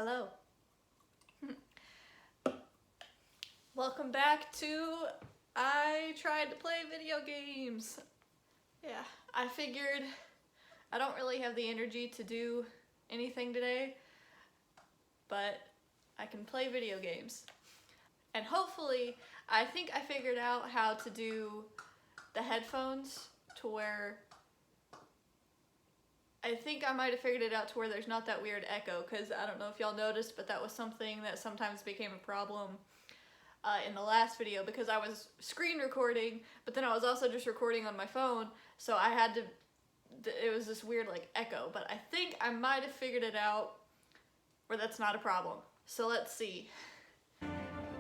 Hello. Welcome back to I Tried to Play Video Games. Yeah, I figured I don't really have the energy to do anything today, but I can play video games. And hopefully, I think I figured out how to do the headphones to where I think I might have figured it out to where there's not that weird echo, because I don't know if y'all noticed, but that was something that sometimes became a problem in the last video, because I was screen recording, but then I was also just recording on my phone, so I had to, it was this weird like echo, but I think I might have figured it out where that's not a problem. So let's see.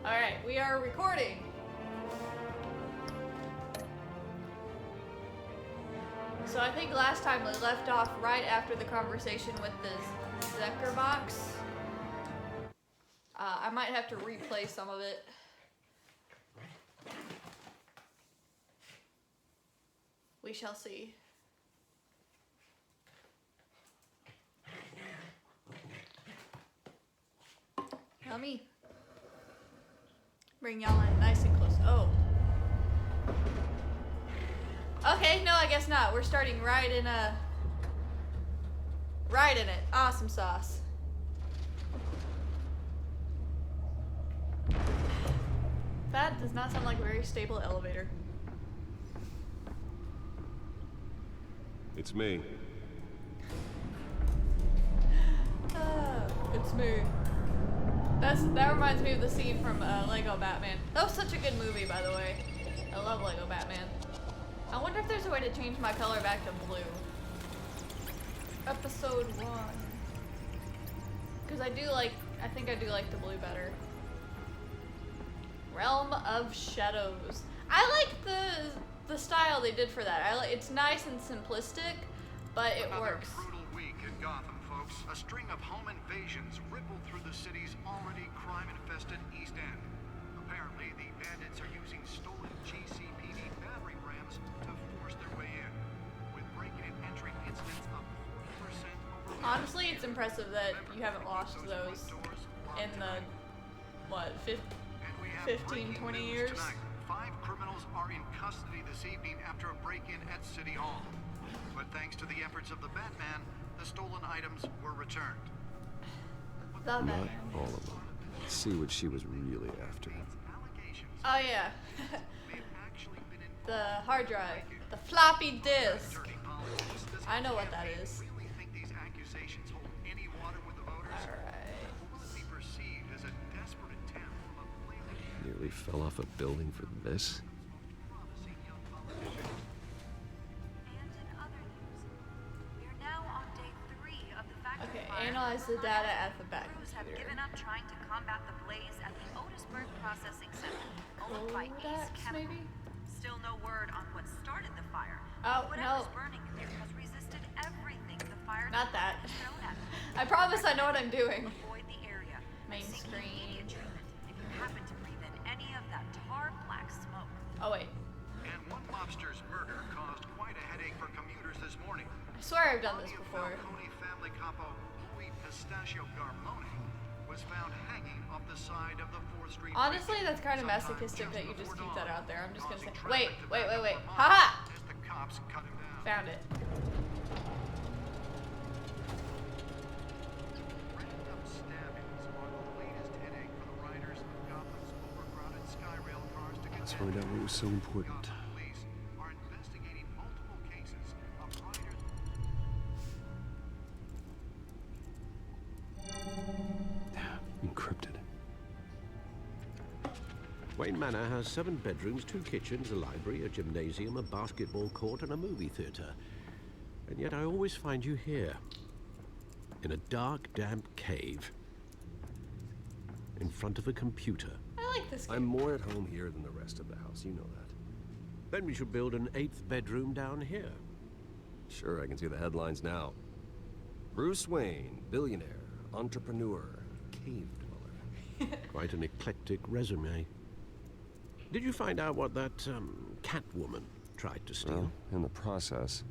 Alright, we are recording. So I think last time we left off right after the conversation with the Zecker box. I might have to replay some of it. We shall see. Yummy. Bring y'all in nice and close. Oh. Okay, no, I guess not. We're starting right in it. Awesome sauce. That does not sound like a very stable elevator. It's me. It's me. That reminds me of the scene from Lego Batman. That was such a good movie, by the way. I love Lego Batman. I wonder if there's a way to change my color back to blue. Episode 1. Because I think I do like the blue better. Realm of Shadows. I like the style they did for that. It's nice and simplistic, but it works. Another brutal week in Gotham, folks. A string of home invasions rippled through the city's already crime-infested East End. Apparently, the bandits are using stolen GCPD battering rams to force their way in, with breaking and entering incidents up 40% over. Honestly, it's impressive that you haven't lost those in the, what, 15, 20 years? Tonight, 5 criminals are in custody this evening after a break-in at City Hall. But thanks to the efforts of the Batman, the stolen items were returned. The Not Batman. all of them. Let's see what she was really after. Oh yeah. The hard drive. The floppy disk. I know what that is. Nearly fell off a building for this. Okay, analyze the data at the back. Have given up trying to combat the blaze at the Otisburg Processing Center, owned by Ace Chemical. Maybe? Still no word on what started the fire. Oh, Whatever's no. burning in there has resisted everything the fire Not that. has thrown at it. I promise I know what I'm doing. Avoid the area. Main Seek screen. immediate treatment if you happen to breathe in any of that tar black smoke. Oh wait. And one mobster's murder caused quite a headache for commuters this morning. I swear I've done this before. Falcone family capo Louis Pistachio Garmone was found hanging off the side of the 4th Street. Honestly, that's kind of masochistic that you just keep that out there. I'm just gonna say, wait. Haha! Haha! As the cops cut him down. Found it. Random stabbings are the latest headache for the riders of Gotham's overcrowded Skyrail cars to Let's contend. find out what was so important. Gotham police are investigating multiple cases of riders. Encrypted. Wayne Manor has 7 bedrooms, 2 kitchens, a library, a gymnasium, a basketball court, and a movie theater. And yet I always find you here, in a dark, damp cave, in front of a computer. I like this game. I'm more at home here than the rest of the house, you know that. Then we should build an 8th bedroom down here. Sure, I can see the headlines now. Bruce Wayne, billionaire, entrepreneur, cave dweller. Quite an eclectic resume. Did you find out what that Catwoman tried to steal? Well, in the process.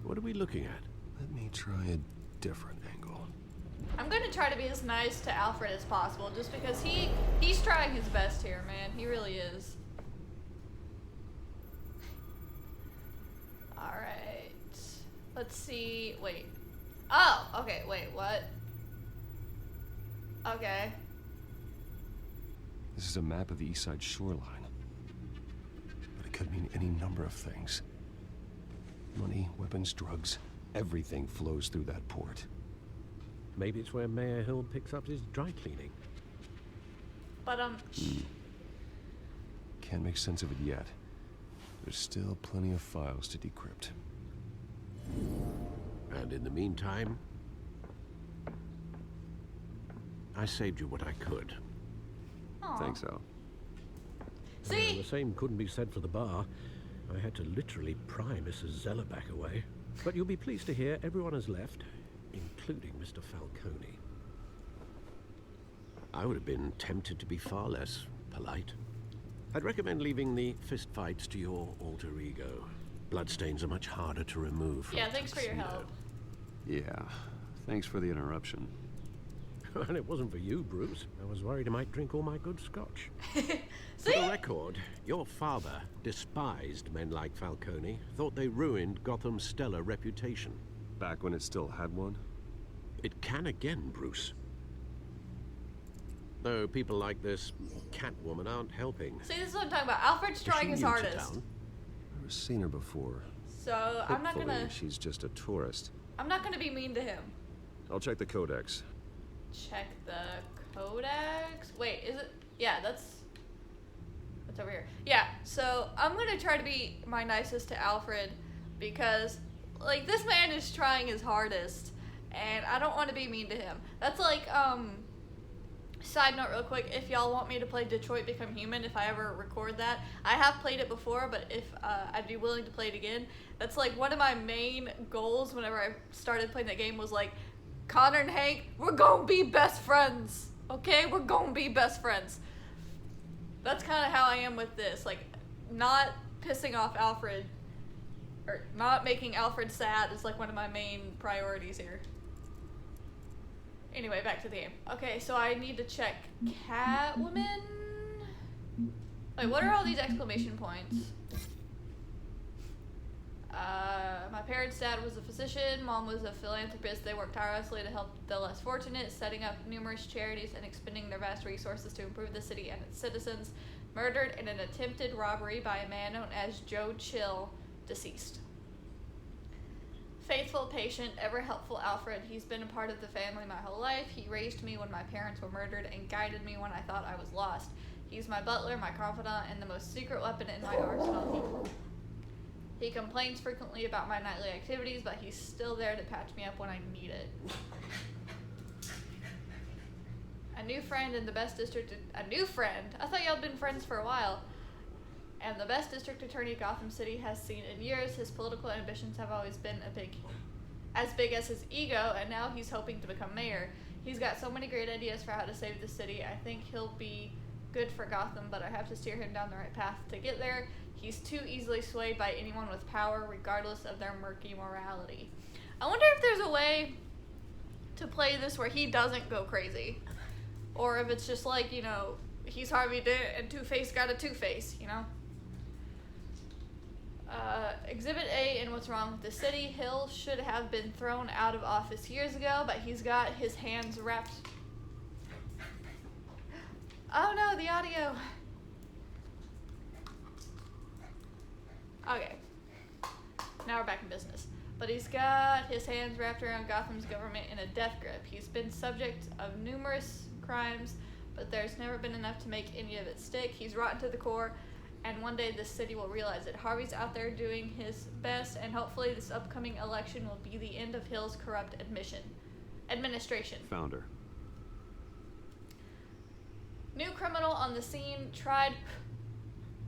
What are we looking at? Let me try a different angle. I'm gonna try to be as nice to Alfred as possible, just because he's trying his best here, man. He really is. Alright. Let's see. Wait. Oh, okay, wait, what? Okay. This is a map of the east side shoreline. But it could mean any number of things. Money, weapons, drugs, everything flows through that port. Maybe it's where Mayor Hill picks up his dry cleaning. But, Can't make sense of it yet. There's still plenty of files to decrypt. And in the meantime, I saved you what I could. aw. Thanks, Al. See? The same couldn't be said for the bar. I had to literally pry Mrs. Zellerback away. But you'll be pleased to hear everyone has left, including Mr. Falcone. I would have been tempted to be far less polite. I'd recommend leaving the fistfights to your alter ego. Bloodstains are much harder to remove from Yeah, a thanks for your tuxedo. help. Yeah, thanks for the interruption. And it wasn't for you, Bruce. I was worried I might drink all my good scotch. For See? the record, your father despised men like Falcone, thought they ruined Gotham's stellar reputation. Back when it still had one? It can again, Bruce. Though people like this Catwoman aren't helping. See, this is what I'm talking about. Alfred's Is trying she his new to hardest. town? I've seen her before. So I'm not Hopefully, gonna she's just a tourist. be mean to him. I'll check the codex. Check the codex. Wait, is it? Yeah, that's over here. Yeah, so I'm gonna try to be my nicest to Alfred because, like, this man is trying his hardest, and I don't want to be mean to him. That's like, side note real quick, if y'all want me to play Detroit Become Human, if I ever record that, I have played it before, but if I'd be willing to play it again. That's like one of my main goals whenever I started playing that game was like, Connor and Hank, we're gonna be best friends, okay? We're gonna be best friends. That's kind of how I am with this, like, not pissing off Alfred, or not making Alfred sad is like one of my main priorities here. Anyway, back to the game. Okay, so I need to check Catwoman. Wait, what are all these exclamation points? My parents' dad was a physician, mom was a philanthropist. They worked tirelessly to help the less fortunate, setting up numerous charities and expending their vast resources to improve the city and its citizens. Murdered in an attempted robbery by a man known as Joe Chill, deceased. Faithful, patient, ever helpful Alfred. He's been a part of the family my whole life. He raised me when my parents were murdered and guided me when I thought I was lost. He's my butler, my confidant, and the most secret weapon in my arsenal. He complains frequently about my nightly activities, but he's still there to patch me up when I need it. A new friend in the best district. A new friend? I thought y'all had been friends for a while. And the best district attorney Gotham City has seen in years. His political ambitions have always been as big as his ego, and now he's hoping to become mayor. He's got so many great ideas for how to save the city. I think he'll be good for Gotham, but I have to steer him down the right path to get there. He's too easily swayed by anyone with power, regardless of their murky morality. I wonder if there's a way to play this where he doesn't go crazy. Or if it's just like, you know, he's Harvey Dent and Two-Face got a Two-Face, you know? Exhibit A in What's Wrong with the City. Hill should have been thrown out of office years ago, but he's got his hands wrapped. Oh no, the audio. Okay. Now we're back in business. But he's got his hands wrapped around Gotham's government in a death grip. He's been subject of numerous crimes, but there's never been enough to make any of it stick. He's rotten to the core, and one day this city will realize it. Harvey's out there doing his best, and hopefully this upcoming election will be the end of Hill's corrupt administration. Founder. New criminal on the scene,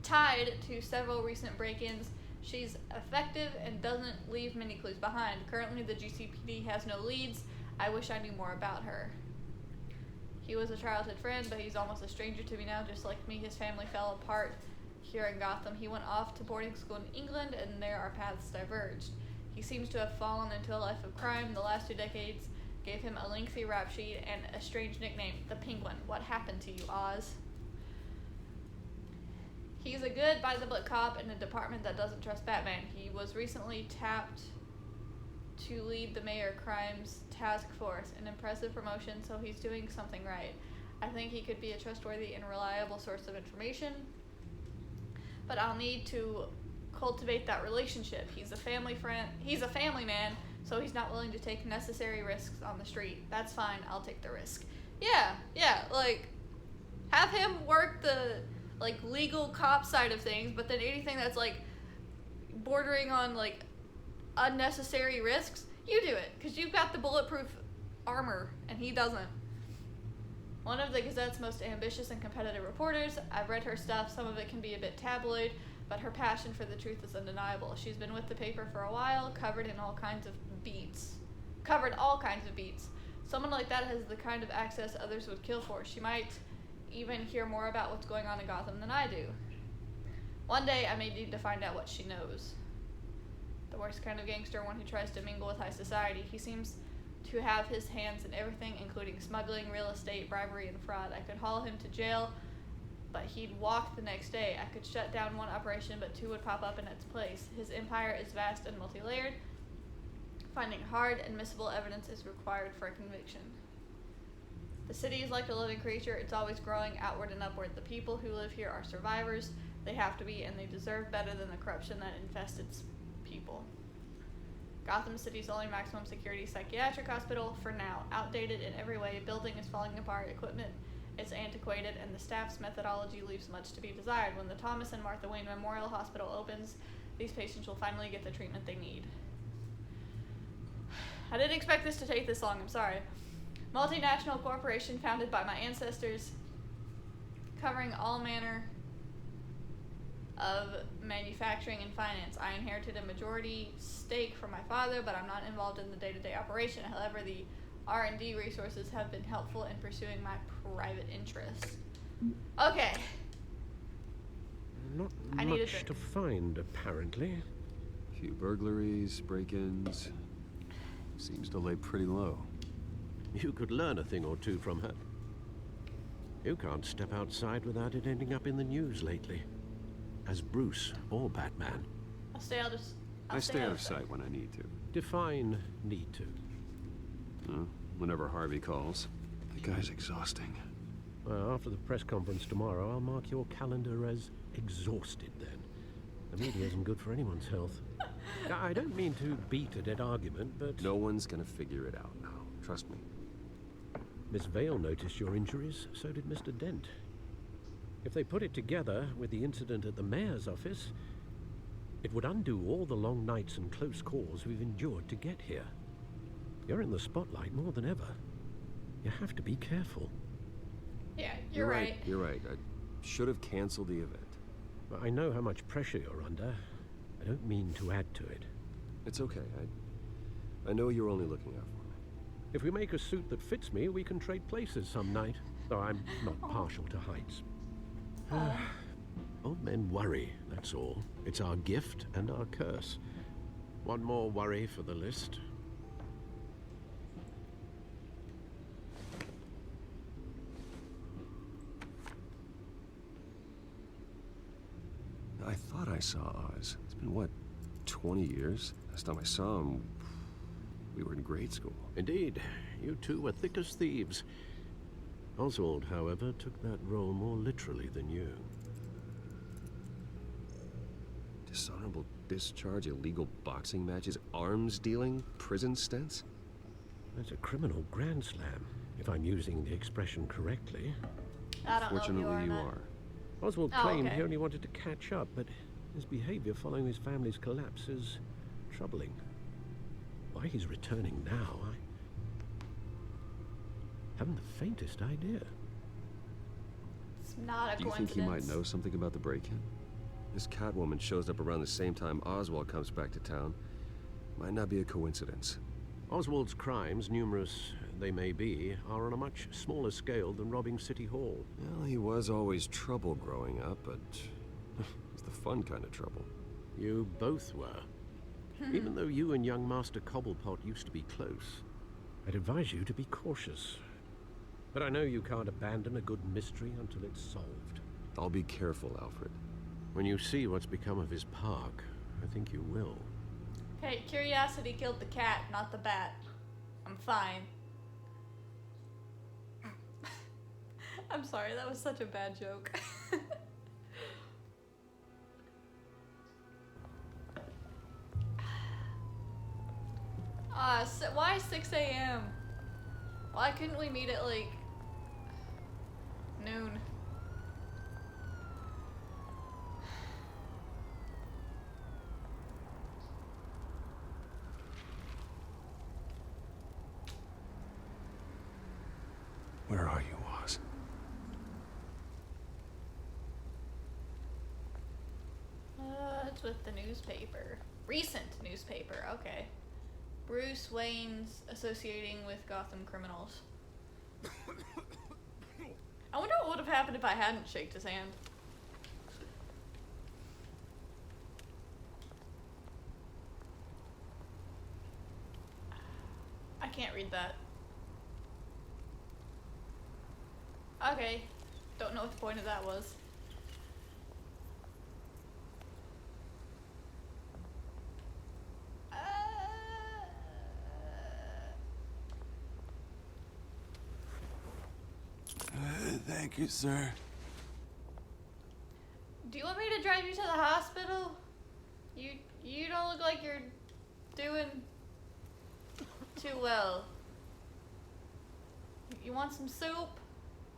tied to several recent break-ins. She's effective and doesn't leave many clues behind. Currently, the GCPD has no leads. I wish I knew more about her. He was a childhood friend, but he's almost a stranger to me now. Just like me, his family fell apart here in Gotham. He went off to boarding school in England, and there our paths diverged. He seems to have fallen into a life of crime. The last 2 decades gave him a lengthy rap sheet and a strange nickname, the Penguin. What happened to you, Oz? He's a good by-the-book cop in a department that doesn't trust Batman. He was recently tapped to lead the Mayor Crimes Task Force, an impressive promotion, so he's doing something right. I think he could be a trustworthy and reliable source of information, but I'll need to cultivate that relationship. He's a family man, so he's not willing to take necessary risks on the street. That's fine, I'll take the risk. Yeah, like, have him work the, like, legal cop side of things, but then anything that's, like, bordering on, like, unnecessary risks, you do it, because you've got the bulletproof armor, and he doesn't. One of the Gazette's most ambitious and competitive reporters. I've read her stuff. Some of it can be a bit tabloid, but her passion for the truth is undeniable. She's been with the paper for a while, covered all kinds of beats. Someone like that has the kind of access others would kill for. She might even hear more about what's going on in Gotham than I do. One day, I may need to find out what she knows. The worst kind of gangster, one who tries to mingle with high society. He seems to have his hands in everything, including smuggling, real estate, bribery, and fraud. I could haul him to jail, but he'd walk the next day. I could shut down one operation, but two would pop up in its place. His empire is vast and multi-layered. Finding hard, admissible evidence is required for a conviction. The city is like a living creature. It's always growing outward and upward. The people who live here are survivors. They have to be, and they deserve better than the corruption that infests its people. Gotham City's only maximum security psychiatric hospital, for now. Outdated in every way, building is falling apart, equipment is antiquated, and the staff's methodology leaves much to be desired. When the Thomas and Martha Wayne Memorial Hospital opens, these patients will finally get the treatment they need. I didn't expect this to take this long, I'm sorry. Multinational corporation founded by my ancestors, covering all manner of manufacturing and finance. I inherited a majority stake from my father, but I'm not involved in the day-to-day operation. However, the R&D resources have been helpful in pursuing my private interests. Okay. Not I need a much drink. to find, apparently. A few burglaries, break-ins. Seems to lay pretty low. You could learn a thing or two from her. You can't step outside without it ending up in the news lately. As Bruce or Batman. I'll stay out of sight when I need to. Define need to. Whenever Harvey calls. The guy's exhausting. Well, after the press conference tomorrow, I'll mark your calendar as exhausted then. The media isn't good for anyone's health. I don't mean to beat a dead argument, but... No one's gonna figure it out now. Trust me. Miss Vale noticed your injuries, so did Mr. Dent. If they put it together with the incident at the mayor's office, it would undo all the long nights and close calls we've endured to get here. You're in the spotlight more than ever. You have to be careful. Yeah, you're right. You're right. I should have canceled the event. But I know how much pressure you're under. I don't mean to add to it. It's okay. I know you're only looking out for me. If we make a suit that fits me, we can trade places some night. Though I'm not partial to heights. Old men worry, that's all. It's our gift and our curse. One more worry for the list. I thought I saw Oz. It's been, what, 20 years? Last time I saw him, we were in grade school. Indeed, you two were thick as thieves. Oswald, however, took that role more literally than you. Dishonorable discharge, illegal boxing matches, arms dealing, prison stints? That's a criminal grand slam, if I'm using the expression correctly. I don't Fortunately, know if you you are. are. Oswald Oh, claimed okay. he only wanted to catch up, but his behavior following his family's collapse is troubling. Why he's returning now, I haven't the faintest idea. It's not a Do you coincidence. think he might know something about the break-in? This Catwoman shows up around the same time Oswald comes back to town. Might not be a coincidence. Oswald's crimes, numerous they may be, are on a much smaller scale than robbing City Hall. Well, he was always trouble growing up, but it's the fun kind of trouble. You both were. Even though you and young Master Cobblepot used to be close. I'd advise you to be cautious. But I know you can't abandon a good mystery until it's solved. I'll be careful, Alfred. When you see what's become of his park, I think you will. Hey, curiosity killed the cat, not the bat. I'm fine. I'm sorry, that was such a bad joke. Why 6 a.m.? Why couldn't we meet at like noon? Where are you, Oz? It's with the newspaper. Recent newspaper, okay. Bruce Wayne's associating with Gotham criminals. I wonder what would have happened if I hadn't shaked his hand. I can't read that. Okay. Don't know what the point of that was. Thank you, sir. Do you want me to drive you to the hospital? You don't look like you're doing too well. You want some soup?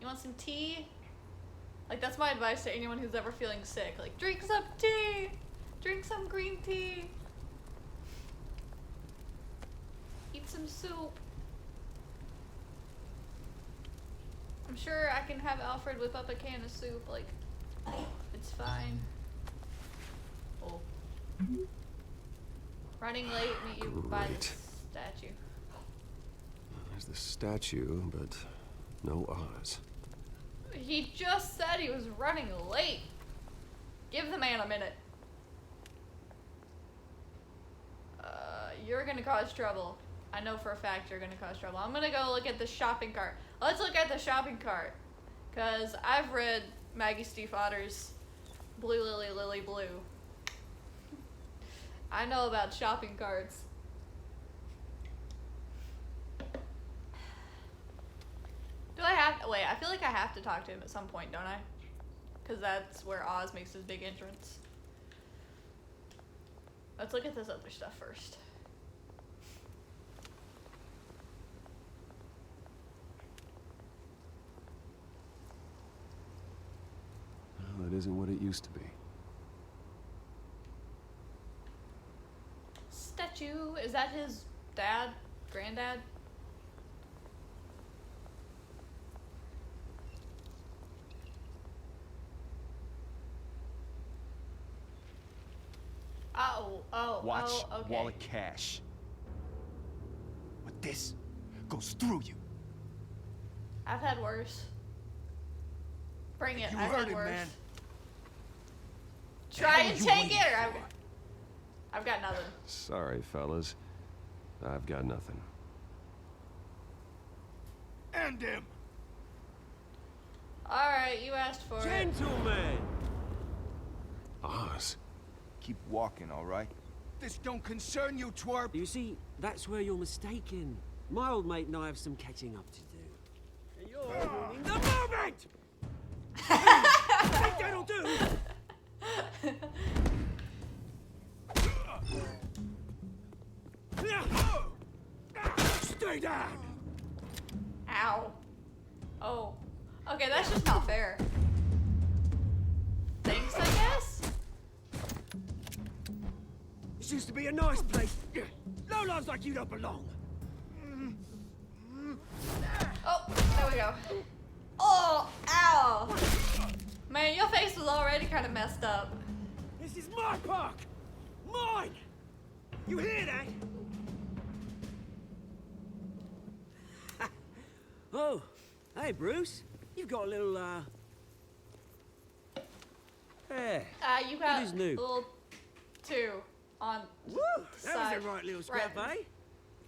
You want some tea? Like, that's my advice to anyone who's ever feeling sick. Like, drink some tea! Drink some green tea! Eat some soup. I'm sure I can have Alfred whip up a can of soup, like, it's fine. Oh. Running late, meet you by the Great. statue. There's the statue, but no Oz. He just said he was running late. Give the man a minute. You're gonna cause trouble. I know for a fact you're gonna cause trouble. I'm gonna go look at the shopping cart. Let's look at the shopping cart. Because I've read Maggie Stiefvater's Blue Lily, Lily Blue. I know about shopping carts. Do I have to, wait, I feel like I have to talk to him at some point, don't I? Because that's where Oz makes his big entrance. Let's look at this other stuff first. Well, that isn't what it used to be. Statue, is that his dad? Granddad? Watch okay. wallet cash. But this goes through you. I've had worse. Bring it, You I've heard had it, worse. man. Try Hell and you take waiting it, or for? I've got nothing. Sorry, fellas. I've got nothing. End him. Alright, you asked for it. Gentlemen! Oz? Keep walking, all right? This don't concern you, twerp. You see, that's where you're mistaken. My old mate and I have some catching up to do. And you're ruining the moment! Think that'll do? Stay down! Ow. Oh. Okay, that's just not fair. Thanks, I guess? This used to be a nice place. Lowlifes like you don't belong. Oh, there we go. Oh, ow. Man, your face was already kind of messed up. This is my park! Mine! You hear that? Oh, hey Bruce. You've got a little, Hey, You got is new? a little 2 on woo! That was side. a right little scrap, Right. eh?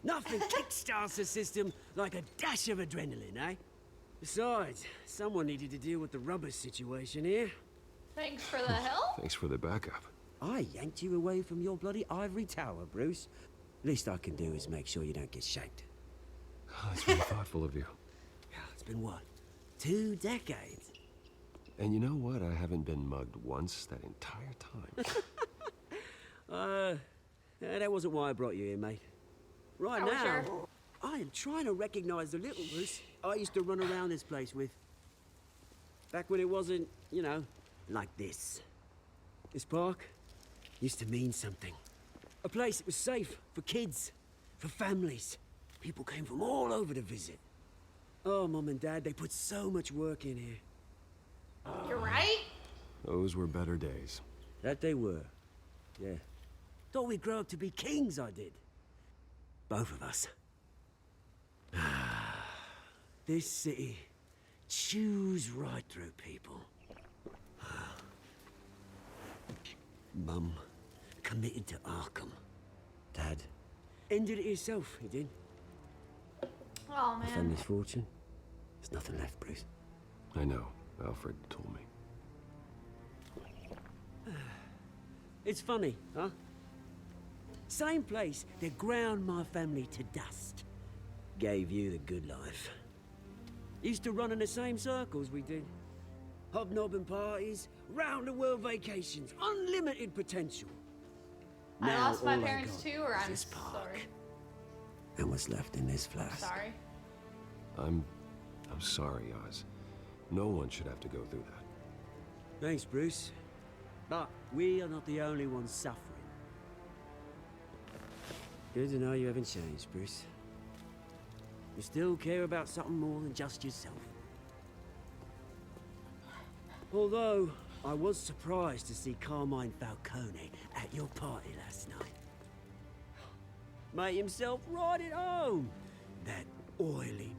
Nothing kickstarts the system like a dash of adrenaline, eh? Besides, someone needed to deal with the rubber situation here. Thanks for the help. Thanks for the backup. I yanked you away from your bloody ivory tower, Bruce. Least I can do is make sure you don't get shanked. Oh, that's very thoughtful of you. It's been what? 2 decades? And you know what? I haven't been mugged once that entire time. That wasn't why I brought you here, mate. Right Oh, now, sure. I am trying to recognize the little Bruce I used to run around this place with. Back when it wasn't, you know, like this. This park used to mean something. A place that was safe for kids, for families. People came from all over to visit. Oh, Mum and Dad, they put so much work in here. You're right. Those were better days. That they were. Yeah. Thought we'd grow up to be kings, I did. Both of us. This city chews right through people. Mum committed to Arkham. Dad ended it himself, he did. Oh man. Family's fortune. There's nothing left, Bruce. I know. Alfred told me. It's funny, huh? Same place that ground my family to dust. Gave you the good life. Used to run in the same circles we did. Hobnobbing parties, round-the-world vacations, unlimited potential. I lost my all parents got too, or is I'm this park. sorry. And what's left in this flask. Sorry. I'm sorry, Oz. No one should have to go through that. Thanks, Bruce. But we are not the only ones suffering. Good to know you haven't changed, Bruce. You still care about something more than just yourself. Although, I was surprised to see Carmine Falcone at your party last night. Made himself right at home. That oily...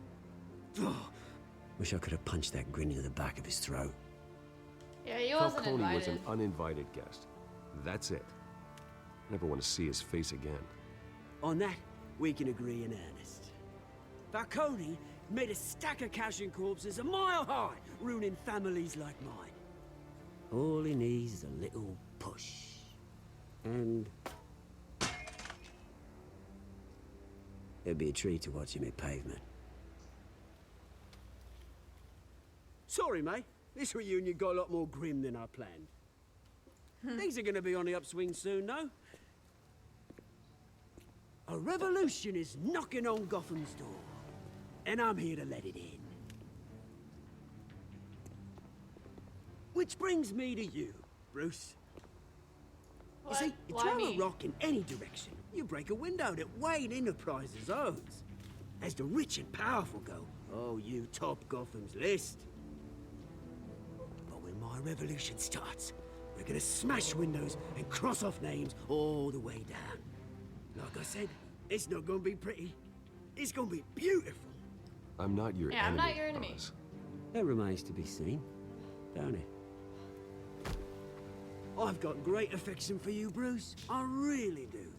Oh, wish I could have punched that grin into the back of his throat. Yeah, he wasn't Falcone was invited. an uninvited guest. That's it. Never want to see his face again. On that, we can agree in earnest. Falcone made a stack of cash and corpses a mile high, ruining families like mine. All he needs is a little push. And... it'd be a treat to watch him hit pavement. Sorry, mate. This reunion got a lot more grim than I planned. Things are gonna be on the upswing soon, no? A revolution is knocking on Gotham's door, and I'm here to let it in. Which brings me to you, Bruce. What? You see, you Why throw me? a rock in any direction, you break a window that Wayne Enterprises owns. As the rich and powerful go, oh, you top Gotham's list. But when my revolution starts, we're gonna smash windows and cross off names all the way down. Like I said, it's not gonna be pretty. It's gonna be beautiful. I'm not your Yeah, I'm enemy. not your enemy. Oz. That remains to be seen, don't it? I've got great affection for you, Bruce. I really do.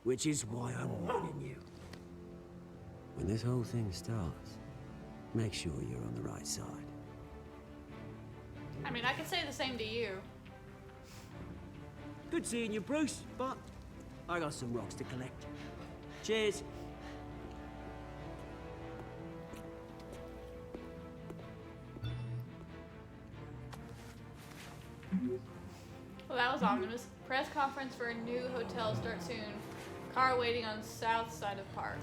Which is why I'm warning you. When this whole thing starts, make sure you're on the right side. I mean, I could say the same to you. Good seeing you, Bruce, but I got some rocks to collect. Cheers. Well, that was ominous. Press conference for a new hotel starts soon. Car waiting on south side of park.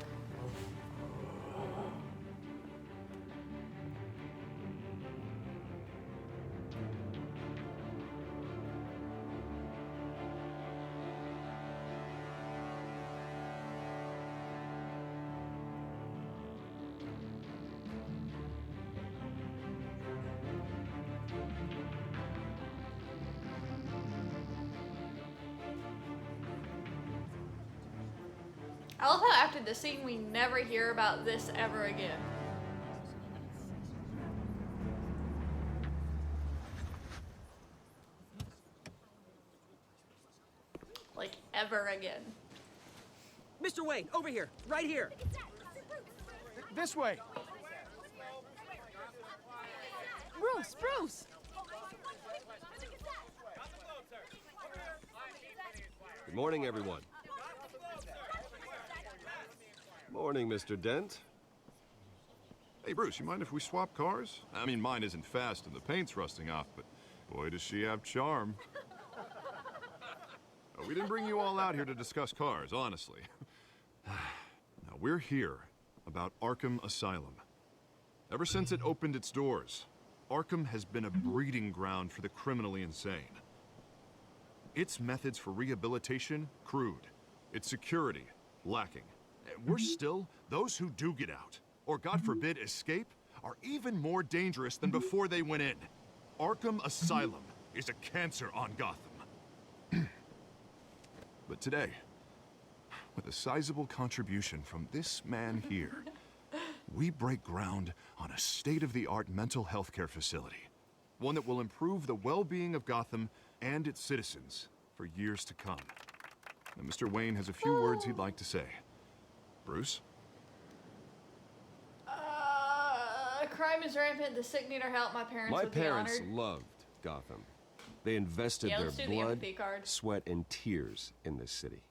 I love how after this scene we never hear about this ever again. Like ever again. Mr. Wayne, over here, right here. This way. Bruce! Good morning, everyone. Morning, Mr. Dent. Hey, Bruce, you mind if we swap cars? I mean, mine isn't fast and the paint's rusting off, but boy, does she have charm. Oh, we didn't bring you all out here to discuss cars, honestly. Now, we're here about Arkham Asylum. Ever since it opened its doors, Arkham has been a breeding ground for the criminally insane. Its methods for rehabilitation, crude. Its security, lacking. And worse still, those who do get out, or God forbid escape, are even more dangerous than before they went in. Arkham Asylum is a cancer on Gotham. But today, with a sizable contribution from this man here, we break ground on a state-of-the-art mental health care facility. One that will improve the well-being of Gotham and its citizens for years to come. Now, Mr. Wayne has a few words he'd like to say. Bruce? Crime is rampant. The sick need our help. My parents would be honored. Loved Gotham. They invested Yeah, their let's do the blood, empathy card. sweat, and tears in this city.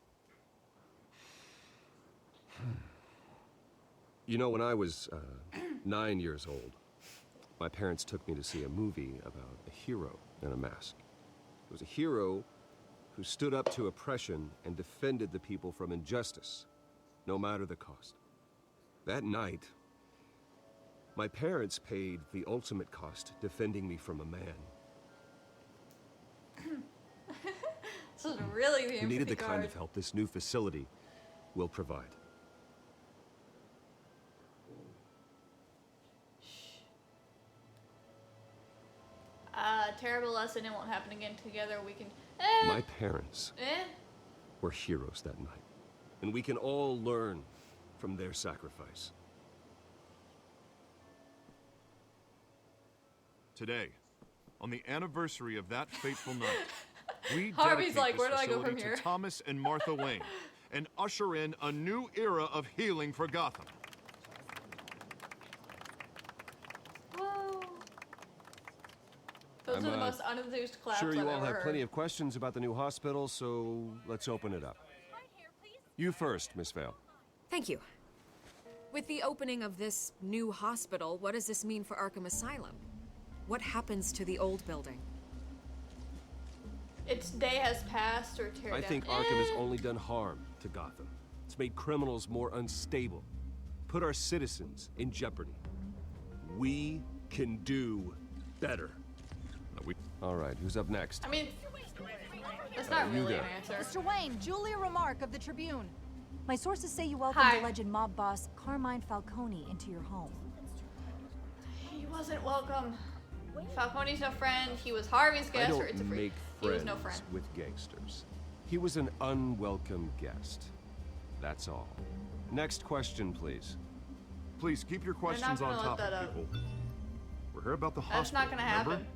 You know, when I was 9 years old, my parents took me to see a movie about a hero in a mask. It was a hero who stood up to oppression and defended the people from injustice, no matter the cost. That night, my parents paid the ultimate cost defending me from a man. This is really the who needed the empathy kind card. of help this new facility will provide. Terrible lesson. It won't happen again. Together we can. My parents were heroes that night, and we can all learn from their sacrifice. Today, on the anniversary of that fateful night, we Harvey's dedicate like, this where do I go facility from here? to Thomas and Martha Wayne and usher in a new era of healing for Gotham. Whoa. Those are the most unenthused claps Sure, you I've all ever have heard. plenty of questions about the new hospital, so let's open it up. You first, Miss Vale. Thank you. With the opening of this new hospital, what does this mean for Arkham Asylum? What happens to the old building? Its day has passed or tear I down. think Arkham has only done harm to Gotham. It's made criminals more unstable, put our citizens in jeopardy. We can do better. All right, who's up next? I mean, that's not you really there. an answer. Mr. Wayne, Julia Remark of the Tribune. My sources say you welcomed Hi. alleged mob boss Carmine Falcone into your home. He wasn't welcome. Falcone's no friend. He was Harvey's I guest, or don't it's a free. make He was friends no friend. with gangsters. He was an unwelcome guest. That's all. Next question, please. Please keep your not questions gonna on let topic, that up. people. We're here about the That's hospital. not gonna remember? happen.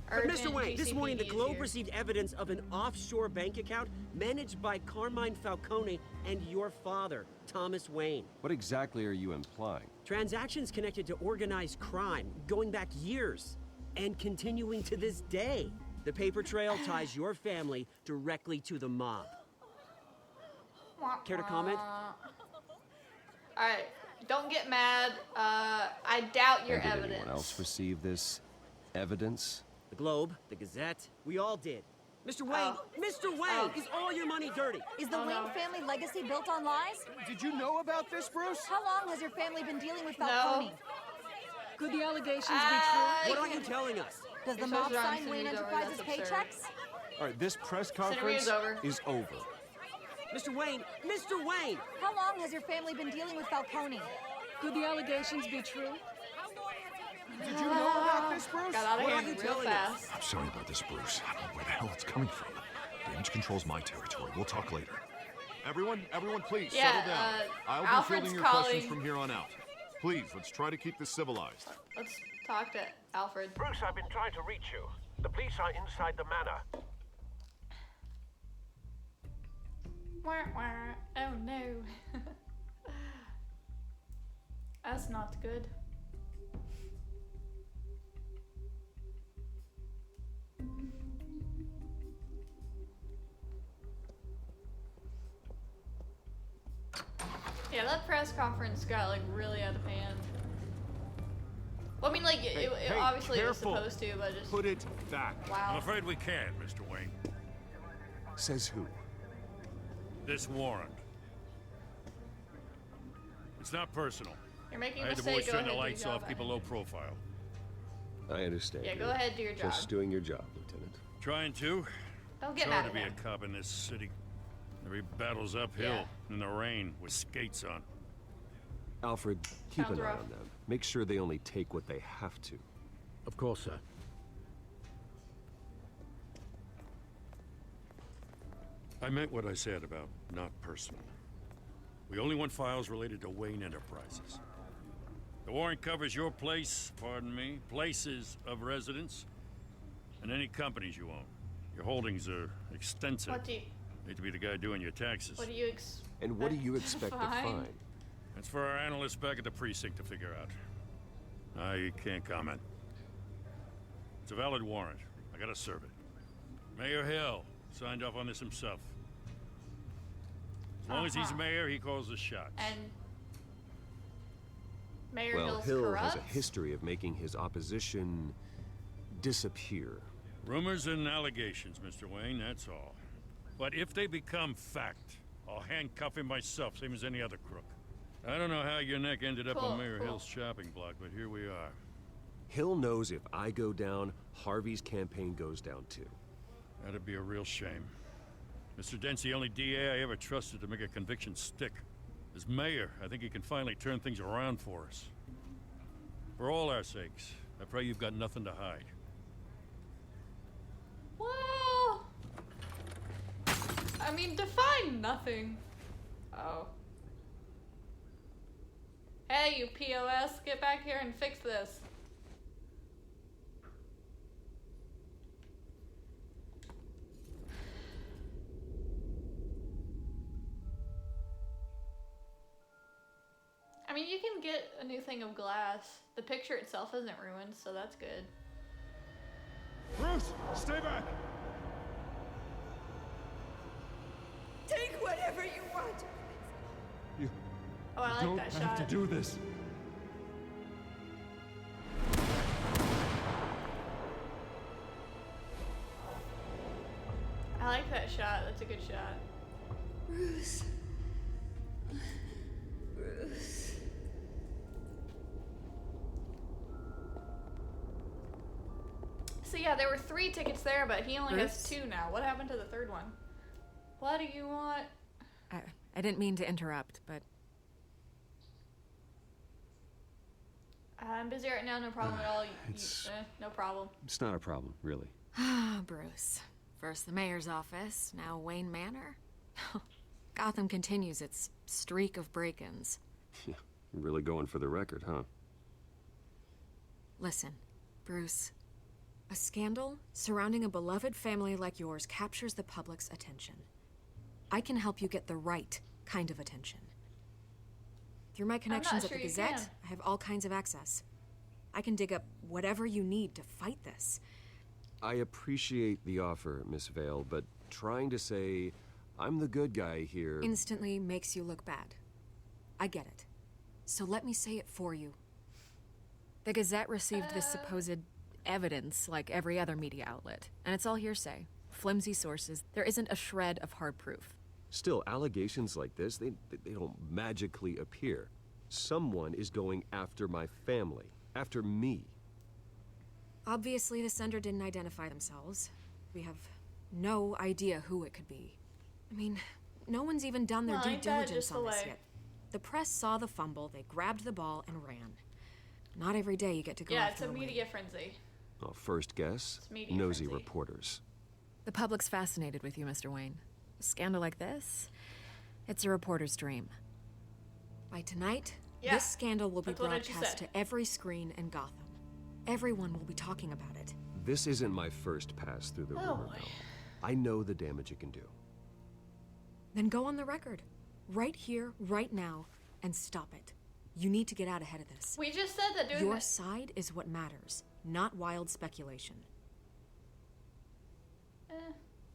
But Mr. Urgent Wayne, this morning the GCPD is Globe here. received evidence of an offshore bank account managed by Carmine Falcone and your father, Thomas Wayne. What exactly are you implying? Transactions connected to organized crime going back years and continuing to this day. The paper trail ties your family directly to the mob. Care to comment? Alright, don't get mad. I doubt your And did evidence. anyone else receive this evidence? The Globe, the Gazette, we all did. Mr. Wayne, Mr. Wayne, is all your money dirty? Is the Wayne family legacy built on lies? Did you know about this, Bruce? How long has your family been dealing with Falcone? Could the allegations What are you telling us? Does the You're mob supposed to run sign Wayne Cindy's over, Enterprises that's absurd. paychecks? All right, this press Interview's conference over. is over. Mr. Wayne, Mr. Wayne! How long has your family been dealing with Falcone? Could the allegations be true? Did you know about this, Bruce? Got out of What here are you real telling us? fast. I'm sorry about this, Bruce. I don't know where the hell it's coming from. Damage control's my territory. We'll talk later. Everyone, please, Yeah, settle down. I'll be Alfred's fielding your calling. questions from here on out. Please, let's try to keep this civilized. Let's talk to Alfred. Bruce, I've been trying to reach you. The police are inside the manor. Wah, wah. Oh no. That's not good. Yeah, that press conference got like really out of hand. Well, I mean, like, it obviously it was careful. supposed to, but just... Put it back. I'm Wow. afraid we can't, Mr. Wayne. Says who? This warrant. It's not personal. You're making I a had the mistake. boys Go turn ahead, the do your lights job, off, keep a Annie. low profile. I understand. Yeah, go You're ahead, do your job. Just doing your job, Lieutenant. Trying to. Don't It's get hard mad to at be him. a cop in this city. Every battle's uphill, Yeah. in the rain, with skates on. Alfred, keep Sounds an eye rough. on them. Make sure they only take what they have to. Of course, sir. I meant what I said about not personal. We only want files related to Wayne Enterprises. The warrant covers your place, pardon me, places of residence, and any companies you own. Your holdings are extensive. What do you... Hate to be the guy doing your taxes. What do you expect? And what do you expect to find? That's for our analysts back at the precinct to figure out. I can't comment. It's a valid warrant. I gotta serve it. Mayor Hill signed off on this himself. As long as he's mayor, he calls the shots. And Mayor Well, Hill's Hill corrupt? has a history of making his opposition disappear. Rumors and allegations, Mr. Wayne, that's all. But if they become fact, I'll handcuff him myself, same as any other crook. I don't know how your neck ended up on Mayor Hill's shopping block, but here we are. Hill knows if I go down, Harvey's campaign goes down too. That'd be a real shame. Mr. Dent's the only DA I ever trusted to make a conviction stick. As mayor, I think he can finally turn things around for us. For all our sakes, I pray you've got nothing to hide. Well... I mean, define nothing. Oh. Hey, you POS, get back here and fix this. I mean, you can get a new thing of glass. The picture itself isn't ruined, so that's good. Bruce, stay back! Take whatever you want. You Oh, I like don't that have shot. to do this. I like that shot. That's a good shot. Bruce. Bruce. So yeah, there were 3 tickets there, but he only has Bruce? 2 now. What happened to the 3rd one? What do you want? I didn't mean to interrupt, but I'm busy right now. No problem at all. It's- No problem. It's not a problem, really. Bruce. First the mayor's office, now Wayne Manor. Gotham continues its streak of break-ins. Yeah, really going for the record, huh? Listen, Bruce. A scandal surrounding a beloved family like yours captures the public's attention. I can help you get the right kind of attention. Through my connections at sure the you Gazette, can. I have all kinds of access. I can dig up whatever you need to fight this. I appreciate the offer, Miss Vale, but trying to say I'm the good guy here... Instantly makes you look bad. I get it. So let me say it for you. The Gazette received this supposed evidence like every other media outlet, and it's all hearsay. Flimsy sources. There isn't a shred of hard proof. Still, allegations like this, they don't magically appear. Someone is going after my family, after me. Obviously, the sender didn't identify themselves. We have no idea who it could be. I mean, no one's even done their Well, due ain't that diligence just on the this way? yet. The press saw the fumble, they grabbed the ball and ran. Not every day you get to go Yeah, it's after a Wayne. media frenzy. Well, first guess, It's media nosy frenzy. reporters. The public's fascinated with you, Mr. Wayne. A scandal like this, it's a reporter's dream. By tonight, Yeah, this scandal will be that's what I just broadcast said. to every screen in Gotham. Everyone will be talking about it. This isn't my first pass through the Oh, rumor boy. mill. I know the damage it can do. Then go on the record. Right here, right now, and stop it. You need to get out ahead of this. We just said that doing Your that... side is what matters, not wild speculation.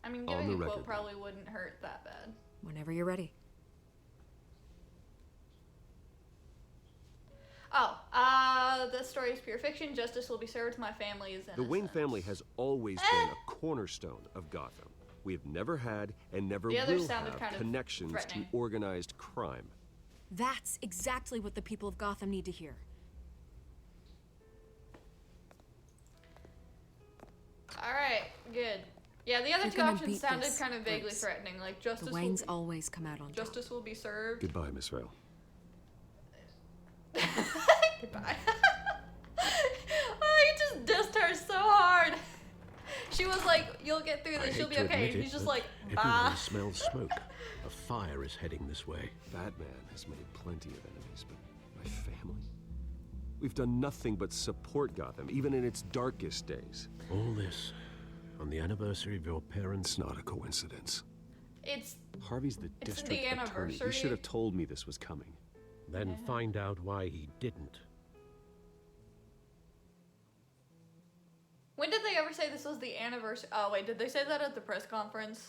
I mean, On giving the a quote record, probably wouldn't hurt that bad. Whenever you're ready. This story is pure fiction. Justice will be served. My family is innocent. The Wayne family has always been a cornerstone of Gotham. We have never had and never The others will sounded have kind of connections to threatening. organized crime. That's exactly what the people of Gotham need to hear. Alright, good. Yeah, the other You're two gonna options beat sounded this, kind of vaguely Bruce. threatening. Like, The justice Waynes will be... always come out on top. Justice will be served. Goodbye, Miss Vale. Goodbye. Oh, he just dissed her so hard. She was like, you'll get through I this, you'll hate be to okay. admit And it, he's just but like, everyone bye. smells smoke. A fire is heading this way. Batman has made plenty of enemies, but my family? We've done nothing but support Gotham, even in its darkest days. All this on the anniversary of your parents' It's not a coincidence. It's... Harvey's the It's district the attorney. He anniversary. should have told me this was coming. Then find out why he didn't. When did they ever say this was the anniversary? Oh, wait, did they say that at the press conference?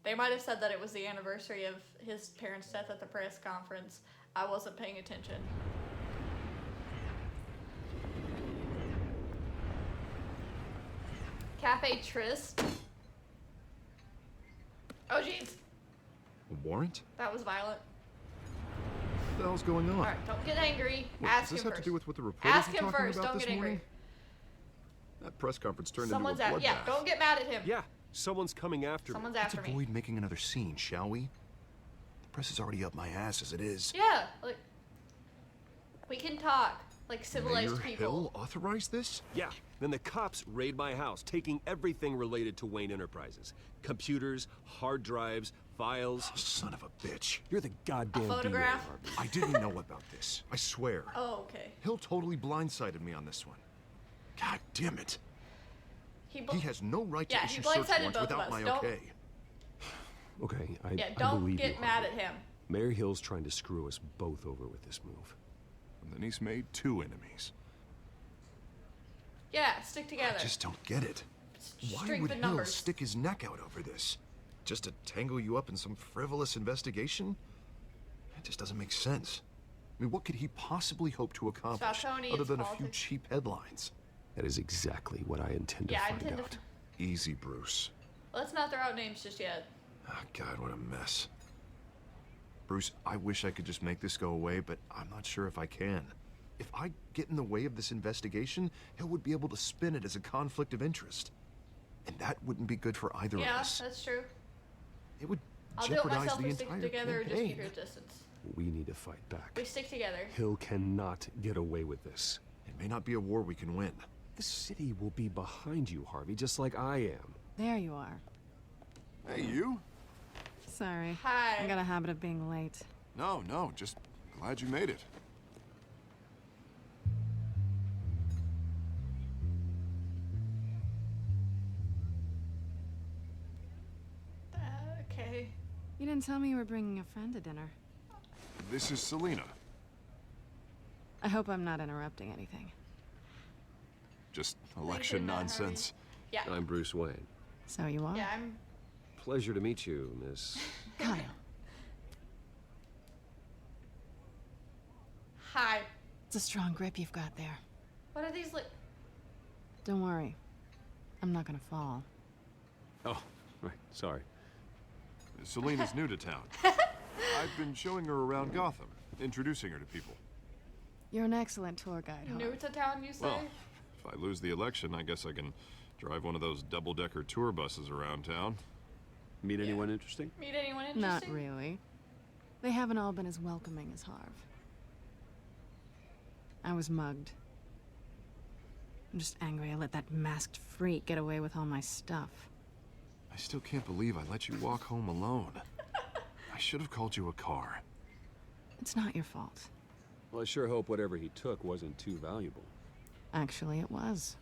They might have said that it was the anniversary of his parents' death at the press conference. I wasn't paying attention. Cafe Trist. Oh, jeez. A warrant? That was violent. What the hell's going on? Alright, don't get angry. What, Ask does this him have first. to do with what the reporters Ask were him talking first. about Don't this get angry. morning? That press conference turned Someone's into a out. Yeah, bloodbath. don't get mad at him. Yeah, someone's coming after Someone's me. Let's after me. avoid making another scene, shall we? The press is already up my ass as it is. Yeah, like we can talk like civilized Mayor people. Hill authorized this? Yeah, then the cops raid my house, taking everything related to Wayne Enterprises. Computers, hard drives, files. Oh, son of a bitch. You're the goddamn DA, photograph? Harvey. I didn't know about this. I swear. Oh, okay. Hill totally blindsided me on this one. God damn it. He has no right to Yeah, issue he search blindsided warrants both of without us. my Don't- okay. Okay, I Yeah, I don't believe get you, mad Harvey. at him. Mayor Hill's trying to screw us both over with this move. And then he's made two enemies. Yeah, stick together. I just don't get it. Why Strength would in Hill numbers. stick his neck out over this? Just to tangle you up in some frivolous investigation? That just doesn't make sense. I mean, what could he possibly hope to accomplish Falcone, other it's than a few politics. cheap headlines? That is exactly what I intend to Yeah, I find intend out. to. Easy, Bruce. Let's not throw out names just yet. Oh, God, what a mess. Bruce, I wish I could just make this go away, but I'm not sure if I can. If I get in the way of this investigation, Hill would be able to spin it as a conflict of interest. And that wouldn't be good for either of Yeah, us. that's true. It would I'll do it jeopardize myself. the We stick entire together or just campaign. keep your distance. We need to fight back. We stick together. Hill cannot get away with this. It may not be a war we can win. The city will be behind you, Harvey, just like I am. There you are. Hey, you? Sorry. Hi. I got a habit of being late. No, just glad you made it. Okay. You didn't tell me you were bringing a friend to dinner. This is Selena. I hope I'm not interrupting anything. Just election Matt nonsense. Yeah. I'm Bruce Wayne. So you are? Yeah, I'm. Pleasure to meet you, Miss... Kyle. Hi. It's a strong grip you've got there. What are these like? Don't worry. I'm not gonna fall. Oh, right, sorry. Selena's new to town. I've been showing her around Gotham, introducing her to people. You're an excellent tour guide, huh? New to town, you say? Well, if I lose the election, I guess I can drive one of those double-decker tour buses around town. Meet anyone interesting? Meet anyone Not interesting? really. They haven't all been as welcoming as Harv. I was mugged. I'm just angry I let that masked freak get away with all my stuff. I still can't believe I let you walk home alone. I should have called you a car. It's not your fault. Well, I sure hope whatever he took wasn't too valuable. Actually, it was.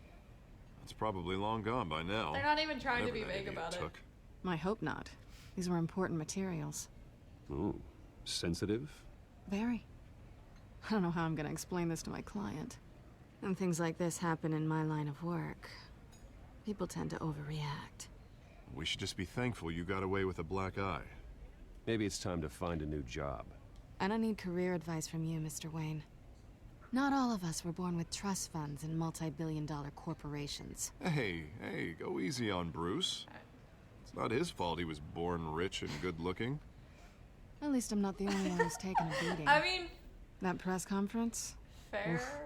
It's probably long gone by now. They're not even trying to Whatever be that vague idiot about it. took. I hope not. These were important materials. Ooh, sensitive? Very. I don't know how I'm gonna explain this to my client. When things like this happen in my line of work, people tend to overreact. We should just be thankful you got away with a black eye. Maybe it's time to find a new job. I don't need career advice from you, Mr. Wayne. Not all of us were born with trust funds and multi-billion-dollar corporations. Hey, go easy on Bruce. It's not his fault he was born rich and good-looking. At least I'm not the only one who's taken a beating. I mean... That press conference? Fair. Oof.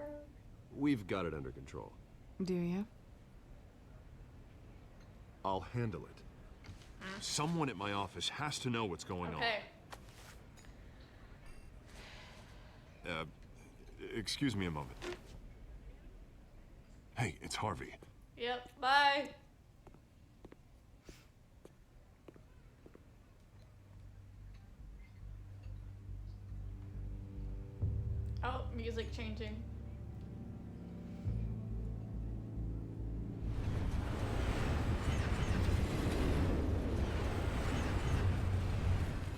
We've got it under control. Do you? I'll handle it. Someone at my office has to know what's going Okay. on. Excuse me a moment. Hey, it's Harvey. Yep, bye. Oh, music changing.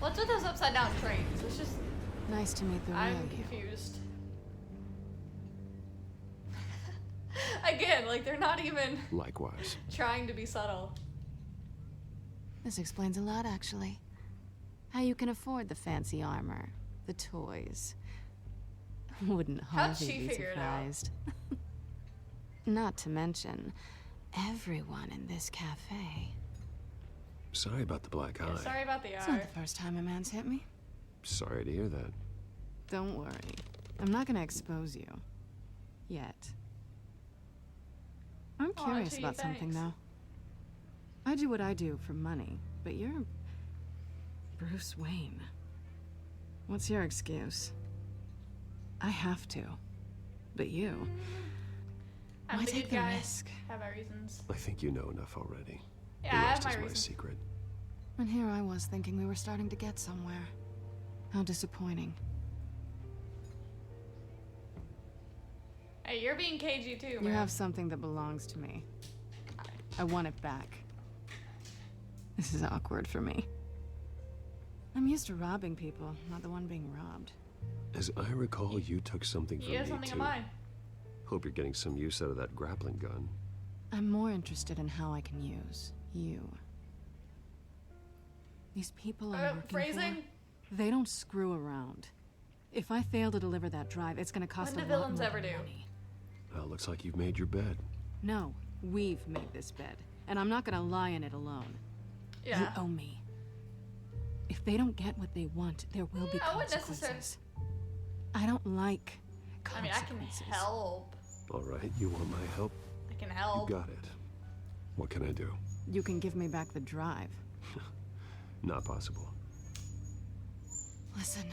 What's with those upside down trains? It's just... Nice to meet the real I'm you. confused. Again, like they're not even Likewise. trying to be subtle. This explains a lot, actually. How you can afford the fancy armor, the toys. Wouldn't How'd Harvey she be figure it out? surprised? Not to mention, everyone in this cafe. Sorry about the black eye. Yeah, sorry about the It's not eye. the first time a man's hit me. Sorry to hear that. Don't worry. I'm not gonna expose you. Yet. I'm Aw, curious gee, about something, thanks. though. I do what I do for money, but you're... Bruce Wayne. What's your excuse? I have to. But you... I'm Why the take good the guy. risk? Have my reasons. I think you know enough already. Yeah, the I rest have is my my reasons. secret. And here I was thinking we were starting to get somewhere. How disappointing. Hey, you're being cagey too, You man. have something that belongs to me. I want it back. This is awkward for me. I'm used to robbing people, not the one being robbed. As I recall, you took something from You have me something too. of mine. Hope you're getting some use out of that grappling gun. I'm more interested in how I can use you. These people I'm working phrasing? for, they don't screw around. If I fail to deliver that drive, it's gonna cost When a do lot villains more ever than do? money. Well, looks like you've made your bed. No, we've made this bed, and I'm not gonna lie in it alone. Yeah. You owe me. If they don't get what they want, there will be I wouldn't consequences. I don't like I mean, I can consequences. help. All right, you want my help? I can You help. got it. What can I do? You can give me back the drive. Not possible. Listen,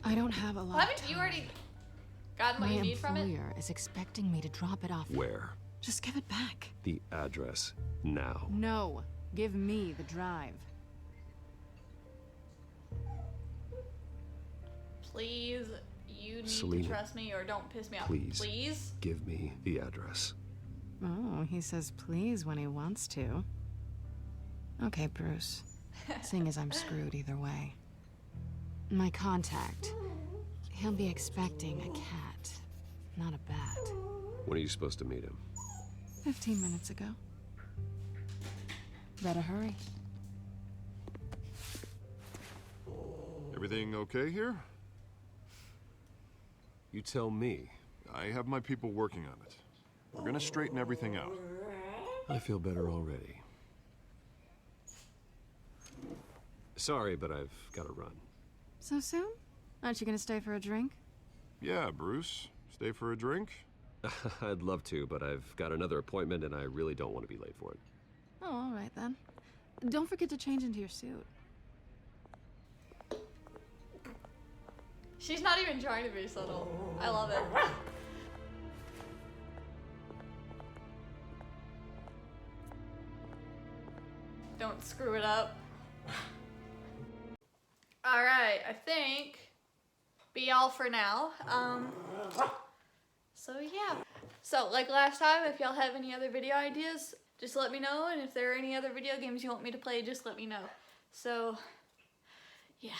I don't have a lot Well, of haven't time. you already gotten what My you need from it? employer is expecting me to drop it off. Where? Just give it back. The address. Now. No, give me the drive. Please, you need Selena, to trust me or don't piss me off. please. Please? Give me the address. Oh, he says please when he wants to. Okay, Bruce. Seeing as I'm screwed either way. My contact. He'll be expecting a cat, not a bat. When are you supposed to meet him? 15 minutes ago. Better hurry. Everything okay here? You tell me. I have my people working on it. We're gonna straighten everything out. I feel better already. Sorry, but I've got to run. So soon? Aren't you gonna stay for a drink? Yeah, Bruce. Stay for a drink? I'd love to, but I've got another appointment and I really don't want to be late for it. Oh, all right then. Don't forget to change into your suit. She's not even trying to be subtle. I love it. Don't screw it up. Alright, I think be all for now. So yeah. So like last time, if y'all have any other video ideas, just let me know, and if there are any other video games you want me to play, just let me know. So, yeah,